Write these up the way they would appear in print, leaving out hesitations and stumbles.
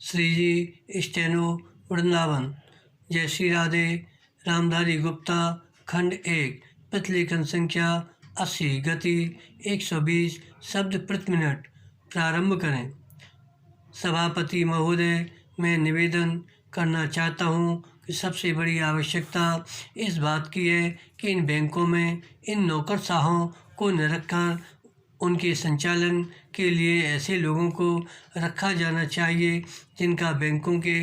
श्री जी steno Vrindavan. जय श्री राधे। रामधारी गुप्ता खंड 1 प्रतिलेखन संख्या 80 गति 120 शब्द प्रति मिनट। प्रारंभ करें। सभापति महोदय, मैं निवेदन करना चाहता हूँ कि सबसे बड़ी आवश्यकता इस बात की है कि इन बैंकों में इन नौकरशाहों को न रखकर उनके संचालन के लिए ऐसे लोगों को रखा जाना चाहिए जिनका बैंकों के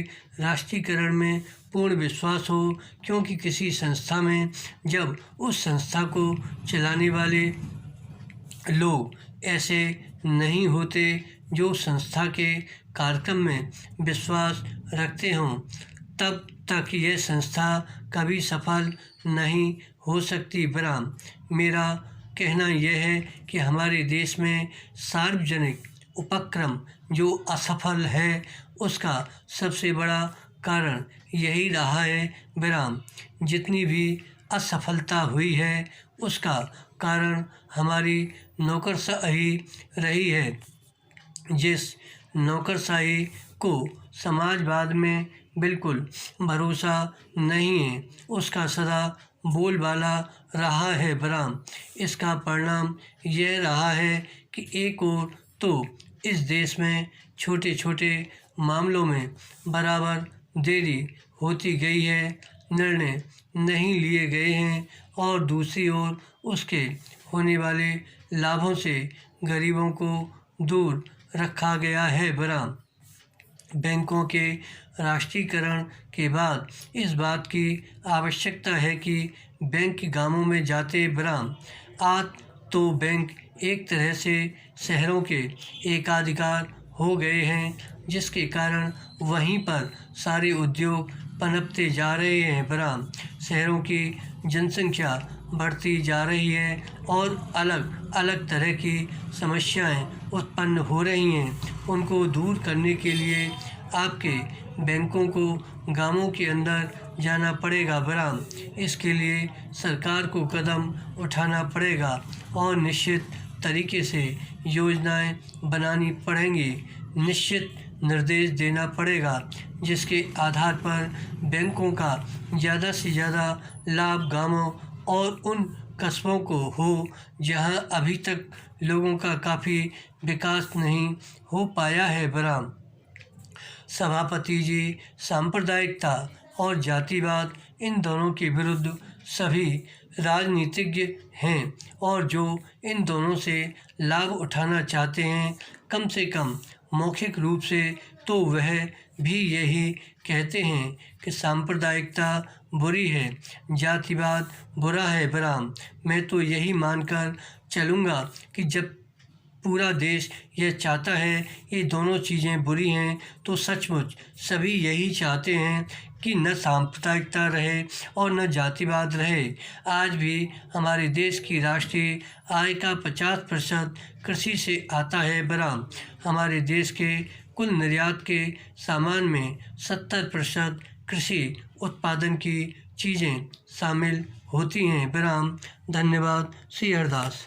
राष्ट्रीयकरण में पूर्ण विश्वास हो, क्योंकि किसी संस्था में जब उस संस्था को चलाने वाले लोग ऐसे नहीं होते जो संस्था के कार्यक्रम में विश्वास रखते हों, तब तक यह संस्था कभी सफल नहीं हो सकती। विराम। मेरा कहना यह है कि हमारे देश में सार्वजनिक उपक्रम जो असफल है उसका सबसे बड़ा कारण यही रहा है। विराम। जितनी भी असफलता हुई है उसका कारण हमारी नौकरशाही रही है। जिस नौकरशाही को समाजवाद में बिल्कुल भरोसा नहीं है उसका सदा बोलबाला रहा है। विराम। इसका परिणाम यह रहा है कि एक ओर तो इस देश में छोटे छोटे मामलों में बराबर देरी होती गई है, निर्णय नहीं लिए गए हैं, और दूसरी ओर उसके होने वाले लाभों से गरीबों को दूर रखा गया है। विराम। बैंकों के राष्ट्रीयकरण के बाद इस बात की आवश्यकता है कि बैंक गांवों में जाते। विराम। आज तो बैंक एक तरह से शहरों के एकाधिकार हो गए हैं, जिसके कारण वहीं पर सारे उद्योग पनपते जा रहे हैं। विराम। शहरों की जनसंख्या बढ़ती जा रही है और अलग अलग तरह की समस्याएं उत्पन्न हो रही हैं। उनको दूर करने के लिए आपके बैंकों को गांवों के अंदर जाना पड़ेगा। विराम। इसके लिए सरकार को कदम उठाना पड़ेगा और निश्चित तरीके से योजनाएं बनानी पड़ेंगी, निश्चित निर्देश देना पड़ेगा, जिसके आधार पर बैंकों का ज़्यादा से ज़्यादा लाभ गांवों और उन कस्बों को हो जहां अभी तक लोगों का काफ़ी विकास नहीं हो पाया है। विराम। सभापति जी, सांप्रदायिकता और जातिवाद इन दोनों के विरुद्ध सभी राजनीतिज्ञ हैं, और जो इन दोनों से लाभ उठाना चाहते हैं, कम से कम मौखिक रूप से तो वह भी यही कहते हैं कि सांप्रदायिकता बुरी है, जातिवाद बुरा है। विराम। मैं तो यही मानकर चलूँगा कि जब पूरा देश यह चाहता है ये दोनों चीज़ें बुरी हैं, तो सचमुच सभी यही चाहते हैं कि न सांप्रदायिकता रहे और न जातिवाद रहे। आज भी हमारे देश की राष्ट्रीय आय का 50% कृषि से आता है। विराम। हमारे देश के कुल निर्यात के सामान में 70% कृषि उत्पादन की चीज़ें शामिल होती हैं। विराम। धन्यवाद। श्री हरदास।